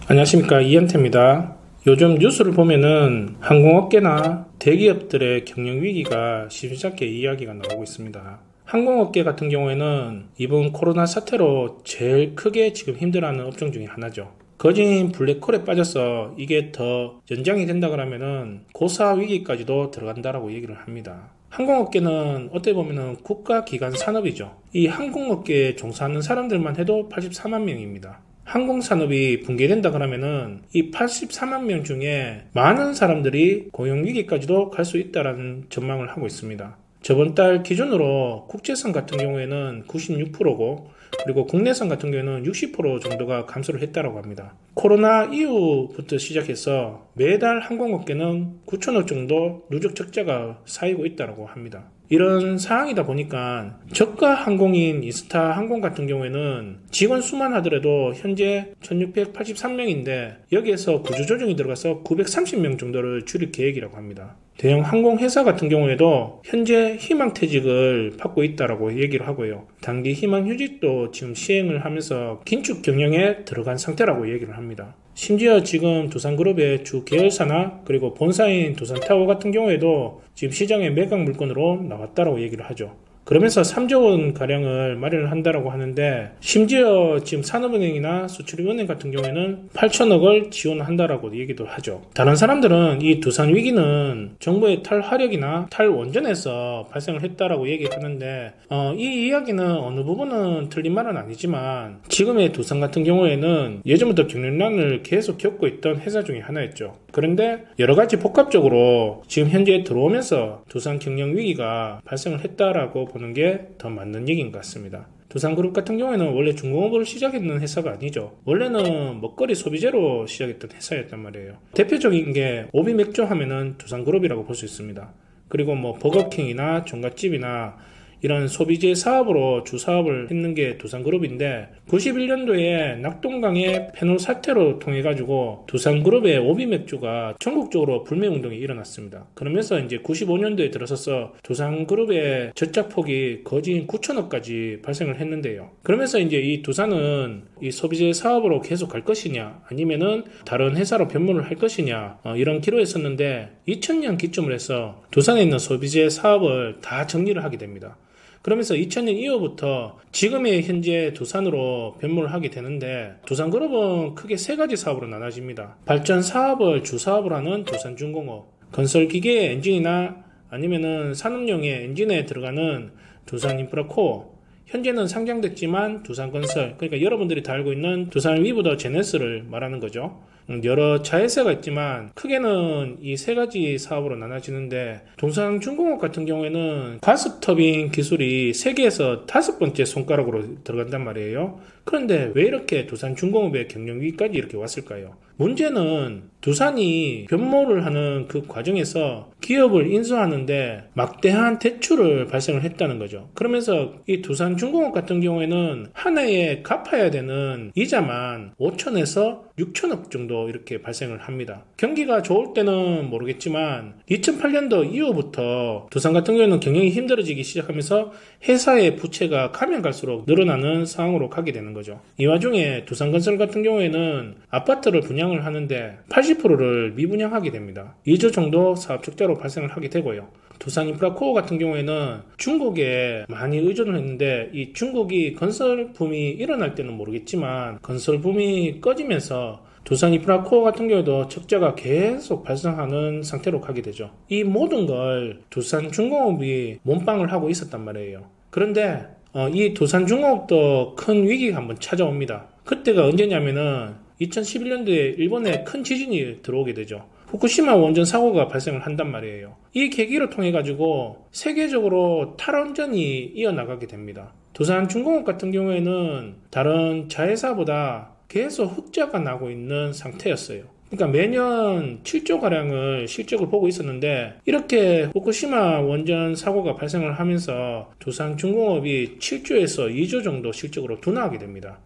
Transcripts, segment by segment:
안녕하십니까, 이현태입니다. 요즘 뉴스를 보면은 항공업계나 대기업들의 경영 위기가 심상찮게 이야기가 나오고 있습니다. 항공업계 같은 경우에는 이번 코로나 사태로 제일 크게 지금 힘들어하는 업종 중에 하나죠. 거진 블랙홀에 빠져서 이게 더 연장이 된다 그러면은 고사 위기까지도 들어간다라고 얘기를 합니다. 항공업계는 어떻게 보면은 국가기관 산업이죠. 이 항공업계에 종사하는 사람들만 해도 84만 명입니다. 항공산업이 붕괴된다 그러면은 이 84만 명 중에 많은 사람들이 고용위기까지도 갈 수 있다는 전망을 하고 있습니다. 저번 달 기준으로 국제선 같은 경우에는 96%고 그리고 국내선 같은 경우에는 60% 정도가 감소를 했다고 합니다. 코로나 이후부터 시작해서 매달 항공업계는 9천억 정도 누적 적자가 쌓이고 있다고 합니다. 이런 상황이다 보니까 저가 항공인 이스타 항공 같은 경우에는 직원 수만 하더라도 현재 1683명인데 여기에서 구조조정이 들어가서 930명 정도를 줄일 계획이라고 합니다. 대형 항공회사 같은 경우에도 현재 희망퇴직을 받고 있다고 얘기를 하고요. 단기 희망휴직도 지금 시행을 하면서 긴축 경영에 들어간 상태라고 얘기를 합니다. 심지어 지금 두산그룹의 주 계열사나 그리고 본사인 두산타워 같은 경우에도 지금 시장에 매각 물건으로 나왔다고 얘기를 하죠. 그러면서 3조 원 가량을 마련을 한다고 하는데 심지어 지금 산업은행이나 수출입은행 같은 경우에는 8천억을 지원한다라고 얘기도 하죠. 다른 사람들은 이 두산 위기는 정부의 탈화력이나 탈원전에서 발생을 했다라고 얘기하는데 이 이야기는 어느 부분은 틀린 말은 아니지만 지금의 두산 같은 경우에는 예전부터 경영난을 계속 겪고 있던 회사 중에 하나였죠. 그런데 여러 가지 복합적으로 지금 현재 들어오면서 두산 경영 위기가 발생을 했다라고 보는 게 더 맞는 얘기인 것 같습니다. 두산그룹 같은 경우에는 원래 중공업을 시작했는 회사가 아니죠. 원래는 먹거리 소비재로 시작했던 회사였단 말이에요. 대표적인 게 오비맥주 하면은 두산그룹이라고 볼 수 있습니다. 그리고 뭐 버거킹이나 종갓집이나 이런 소비재 사업으로 주 사업을 했는 게 두산그룹인데 91년도에 낙동강의 페놀 사태로 통해 가지고 두산그룹의 오비맥주가 전국적으로 불매운동이 일어났습니다. 그러면서 이제 95년도에 들어서서 두산그룹의 적자폭이 거진 9천억까지 발생을 했는데요. 그러면서 이제 이 두산은 이 소비재 사업으로 계속 갈 것이냐 아니면은 다른 회사로 변모를 할 것이냐 이런 기로에 섰는데 2000년 기점을 해서 두산에 있는 소비재 사업을 다 정리를 하게 됩니다. 그러면서 2000년 이후부터 지금의 현재 두산으로 변모를 하게 되는데 두산그룹은 크게 세 가지 사업으로 나눠집니다. 발전 사업을 주 사업으로 하는 두산중공업, 건설기계 엔진이나 아니면은 산업용의 엔진에 들어가는 두산인프라코어, 현재는 상장됐지만 두산건설, 그러니까 여러분들이 다 알고 있는 두산 위브더 제네스를 말하는 거죠. 여러 자회사가 있지만 크게는 이 세 가지 사업으로 나눠지는데 두산중공업 같은 경우에는 가스터빈 기술이 세계에서 5번째 손가락으로 들어간단 말이에요. 그런데 왜 이렇게 두산중공업의 경영위기까지 이렇게 왔을까요? 문제는 두산이 변모를 하는 그 과정에서 기업을 인수하는데 막대한 대출을 발생을 했다는 거죠. 그러면서 이 두산중공업 같은 경우에는 한 해에 갚아야 되는 이자만 5천에서 6천억 정도 이렇게 발생을 합니다. 경기가 좋을 때는 모르겠지만 2008년도 이후부터 두산 같은 경우에는 경영이 힘들어지기 시작하면서 회사의 부채가 가면 갈수록 늘어나는 상황으로 가게 되는 거죠. 이 와중에 두산건설 같은 경우에는 아파트를 분양을 하는데 80%를 미분양하게 됩니다. 2조 정도 사업 적자로 발생을 하게 되고요. 두산인프라코어 같은 경우에는 중국에 많이 의존을 했는데 이 중국이 건설 붐이 일어날 때는 모르겠지만 건설 붐이 꺼지면서 두산인프라코어 같은 경우도 적자가 계속 발생하는 상태로 가게 되죠. 이 모든 걸 두산중공업이 몸빵을 하고 있었단 말이에요. 그런데 이 두산중공업도 큰 위기가 한번 찾아옵니다. 그때가 언제냐면은 2011년도에 일본에 큰 지진이 들어오게 되죠. 후쿠시마 원전 사고가 발생을 한단 말이에요. 이 계기로 통해 가지고 세계적으로 탈원전이 이어나가게 됩니다. 두산중공업 같은 경우에는 다른 자회사보다 계속 흑자가 나고 있는 상태였어요. 그러니까 매년 7조 가량을 실적을 보고 있었는데 이렇게 후쿠시마 원전 사고가 발생을 하면서 두산중공업이 7조에서 2조 정도 실적으로 둔화하게 됩니다.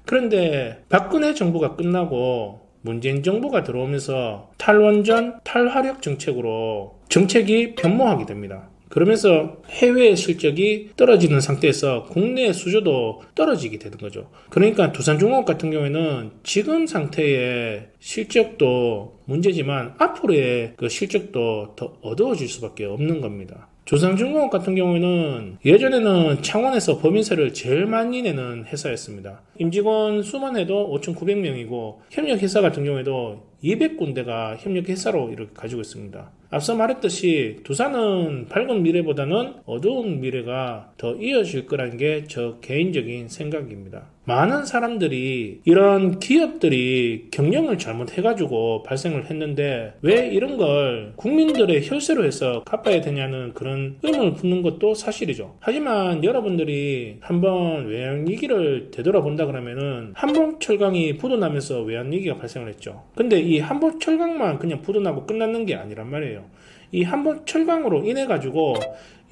그런데 박근혜 정부가 끝나고 문재인 정부가 들어오면서 탈원전, 탈화력 정책으로 정책이 변모하게 됩니다. 그러면서 해외 실적이 떨어지는 상태에서 국내 수주도 떨어지게 되는 거죠. 그러니까 두산중공업 같은 경우에는 지금 상태의 실적도 문제지만 앞으로의 그 실적도 더 어두워질 수밖에 없는 겁니다. 두산중공업 같은 경우에는 예전에는 창원에서 법인세를 제일 많이 내는 회사였습니다. 임직원 수만 해도 5,900명이고 협력회사 같은 경우에도 200군데가 협력회사로 이렇게 가지고 있습니다. 앞서 말했듯이 두산은 밝은 미래보다는 어두운 미래가 더 이어질 거라는 게 저 개인적인 생각입니다. 많은 사람들이 이런 기업들이 경영을 잘못해가지고 발생을 했는데 왜 이런 걸 국민들의 혈세로 해서 갚아야 되냐는 그런 의문을 품는 것도 사실이죠. 하지만 여러분들이 한번 외환위기를 되돌아본다 그러면은 한복철강이 부도나면서 외환위기가 발생을 했죠. 근데 이 한복철강만 그냥 부도나고 끝났는 게 아니란 말이에요. 이 한복철강으로 인해 가지고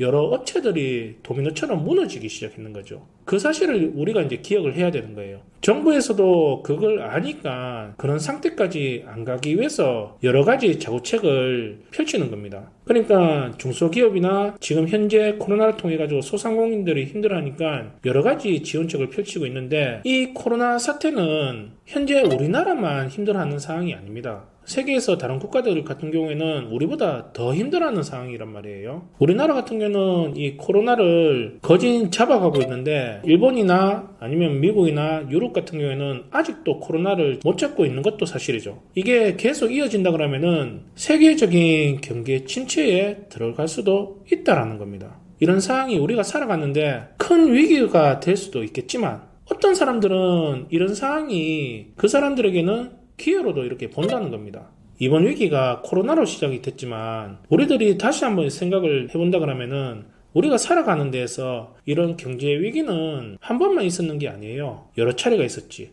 여러 업체들이 도미노처럼 무너지기 시작했는 거죠. 그 사실을 우리가 이제 기억을 해야 되는 거예요. 정부에서도 그걸 아니까 그런 상태까지 안 가기 위해서 여러 가지 자구책을 펼치는 겁니다. 그러니까 중소기업이나 지금 현재 코로나를 통해 가지고 소상공인들이 힘들어하니까 여러 가지 지원책을 펼치고 있는데 이 코로나 사태는 현재 우리나라만 힘들어하는 상황이 아닙니다. 세계에서 다른 국가들 같은 경우에는 우리보다 더 힘들어하는 상황이란 말이에요. 우리나라 같은 경우는 이 코로나를 거진 잡아가고 있는데 일본이나 아니면 미국이나 유럽 같은 경우에는 아직도 코로나를 못 잡고 있는 것도 사실이죠. 이게 계속 이어진다 그러면은 세계적인 경제 침체에 들어갈 수도 있다라는 겁니다. 이런 상황이 우리가 살아갔는데 큰 위기가 될 수도 있겠지만 어떤 사람들은 이런 상황이 그 사람들에게는 기회로도 이렇게 본다는 겁니다. 이번 위기가 코로나로 시작이 됐지만 우리들이 다시 한번 생각을 해본다 그러면은 우리가 살아가는 데에서 이런 경제 위기는 한 번만 있었는 게 아니에요. 여러 차례가 있었지.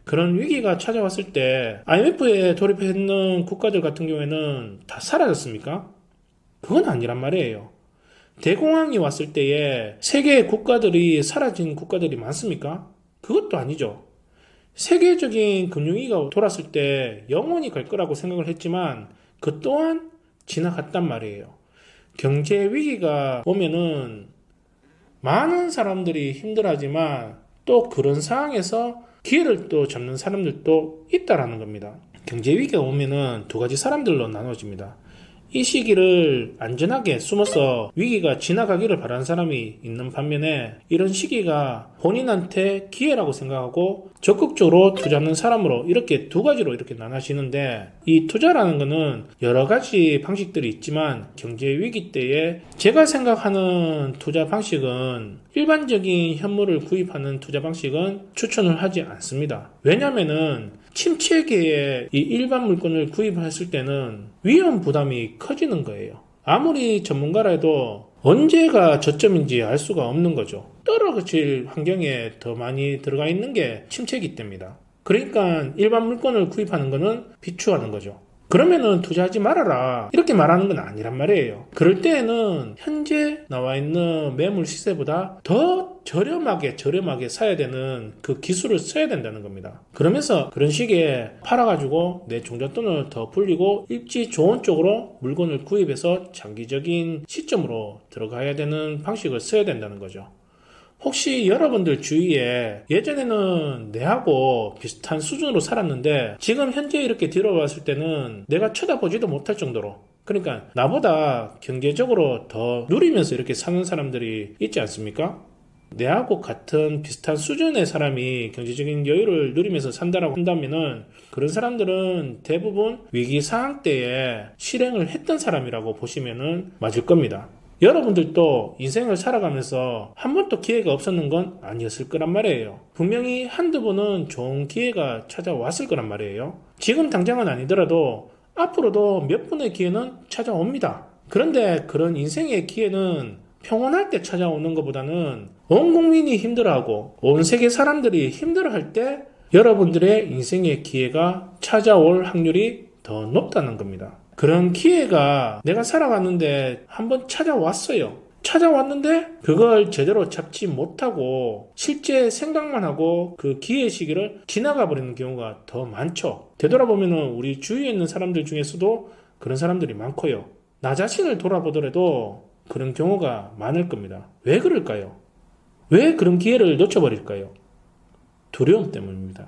그런 위기가 찾아왔을 때 IMF에 돌입했는 국가들 같은 경우에는 다 사라졌습니까? 그건 아니란 말이에요. 대공황이 왔을 때에 세계의 국가들이 사라진 국가들이 많습니까? 그것도 아니죠. 세계적인 금융위기가 돌았을 때 영원히 갈 거라고 생각을 했지만 그 또한 지나갔단 말이에요. 경제 위기가 오면은 많은 사람들이 힘들어하지만 또 그런 상황에서 기회를 또 잡는 사람들도 있다라는 겁니다. 경제 위기가 오면은 두 가지 사람들로 나눠집니다. 이 시기를 안전하게 숨어서 위기가 지나가기를 바라는 사람이 있는 반면에 이런 시기가 본인한테 기회라고 생각하고 적극적으로 투자하는 사람으로 이렇게 두 가지로 이렇게 나눠지는데 이 투자라는 거는 여러 가지 방식들이 있지만 경제 위기 때에 제가 생각하는 투자 방식은 일반적인 현물을 구입하는 투자 방식은 추천을 하지 않습니다. 왜냐면은 침체기에 이 일반 물건을 구입했을 때는 위험 부담이 커지는 거예요. 아무리 전문가라 해도 언제가 저점인지 알 수가 없는 거죠. 떨어질 환경에 더 많이 들어가 있는 게 침체기 때입니다. 그러니까 일반 물건을 구입하는 거는 비추하는 거죠. 그러면은 투자하지 말아라 이렇게 말하는 건 아니란 말이에요. 그럴 때에는 현재 나와 있는 매물 시세보다 더 저렴하게 사야 되는 그 기술을 써야 된다는 겁니다. 그러면서 그런 식의 팔아가지고 내 종잣돈을 더 불리고 입지 좋은 쪽으로 물건을 구입해서 장기적인 시점으로 들어가야 되는 방식을 써야 된다는 거죠. 혹시 여러분들 주위에 예전에는 내하고 비슷한 수준으로 살았는데 지금 현재 이렇게 들어왔을 때는 내가 쳐다보지도 못할 정도로 그러니까 나보다 경제적으로 더 누리면서 이렇게 사는 사람들이 있지 않습니까? 내하고 같은 비슷한 수준의 사람이 경제적인 여유를 누리면서 산다라고 한다면은 그런 사람들은 대부분 위기 상황 때에 실행을 했던 사람이라고 보시면은 맞을 겁니다. 여러분들도 인생을 살아가면서 한 번도 기회가 없었는 건 아니었을 거란 말이에요. 분명히 한두 번은 좋은 기회가 찾아왔을 거란 말이에요. 지금 당장은 아니더라도 앞으로도 몇 번의 기회는 찾아옵니다. 그런데 그런 인생의 기회는 평온할 때 찾아오는 것보다는 온 국민이 힘들어하고 온 세계 사람들이 힘들어할 때 여러분들의 인생의 기회가 찾아올 확률이 더 높다는 겁니다. 그런 기회가 내가 살아갔는데 한번 찾아왔어요. 찾아왔는데 그걸 제대로 잡지 못하고 실제 생각만 하고 그 기회 시기를 지나가 버리는 경우가 더 많죠. 되돌아보면 우리 주위에 있는 사람들 중에서도 그런 사람들이 많고요. 나 자신을 돌아보더라도 그런 경우가 많을 겁니다. 왜 그럴까요? 왜 그런 기회를 놓쳐버릴까요? 두려움 때문입니다.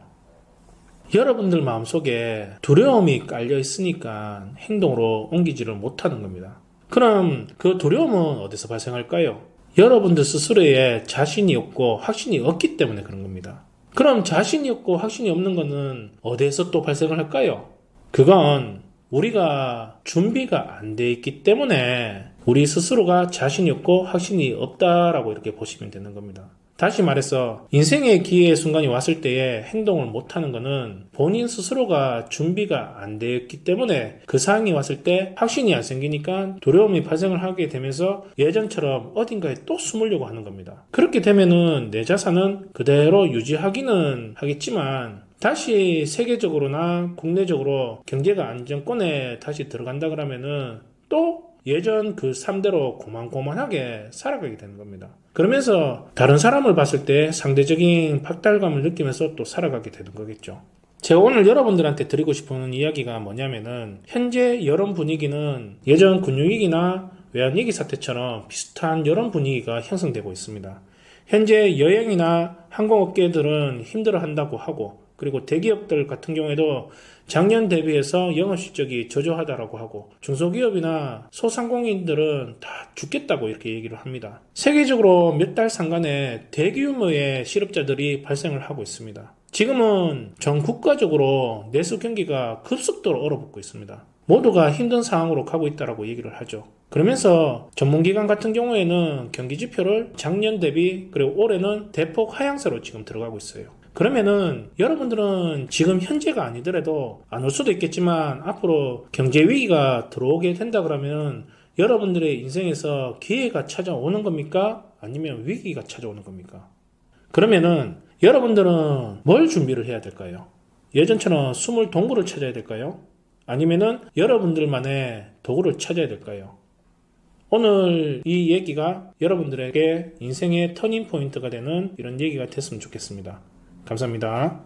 여러분들 마음속에 두려움이 깔려 있으니까 행동으로 옮기지를 못하는 겁니다. 그럼 그 두려움은 어디서 발생할까요? 여러분들 스스로에 자신이 없고 확신이 없기 때문에 그런 겁니다. 그럼 자신이 없고 확신이 없는 것은 어디에서 또 발생을 할까요? 그건 우리가 준비가 안 돼 있기 때문에 우리 스스로가 자신이 없고 확신이 없다라고 이렇게 보시면 되는 겁니다. 다시 말해서 인생의 기회의 순간이 왔을 때에 행동을 못하는 것은 본인 스스로가 준비가 안 되었기 때문에 그 상황이 왔을 때 확신이 안 생기니까 두려움이 발생을 하게 되면서 예전처럼 어딘가에 또 숨으려고 하는 겁니다. 그렇게 되면은 내 자산은 그대로 유지하기는 하겠지만 다시 세계적으로나 국내적으로 경제가 안정권에 다시 들어간다 그러면은 또 예전 그 삶대로 고만고만하게 살아가게 되는 겁니다. 그러면서 다른 사람을 봤을 때 상대적인 박탈감을 느끼면서 또 살아가게 되는 거겠죠. 제가 오늘 여러분들한테 드리고 싶은 이야기가 뭐냐면은 현재 여론 분위기는 예전 금융위기나 외환위기 사태처럼 비슷한 여론 분위기가 형성되고 있습니다. 현재 여행이나 항공업계들은 힘들어한다고 하고 그리고 대기업들 같은 경우에도 작년 대비해서 영업실적이 저조하다라고 하고 중소기업이나 소상공인들은 다 죽겠다고 이렇게 얘기를 합니다. 세계적으로 몇 달 상간에 대규모의 실업자들이 발생을 하고 있습니다. 지금은 전 국가적으로 내수 경기가 급속도로 얼어붙고 있습니다. 모두가 힘든 상황으로 가고 있다라고 얘기를 하죠. 그러면서 전문기관 같은 경우에는 경기지표를 작년 대비 그리고 올해는 대폭 하향세로 지금 들어가고 있어요. 그러면은 여러분들은 지금 현재가 아니더라도 안 올 수도 있겠지만 앞으로 경제 위기가 들어오게 된다 그러면 여러분들의 인생에서 기회가 찾아오는 겁니까? 아니면 위기가 찾아오는 겁니까? 그러면은 여러분들은 뭘 준비를 해야 될까요? 예전처럼 숨을 동굴을 찾아야 될까요? 아니면은 여러분들만의 도구를 찾아야 될까요? 오늘 이 얘기가 여러분들에게 인생의 터닝 포인트가 되는 이런 얘기가 됐으면 좋겠습니다. 감사합니다.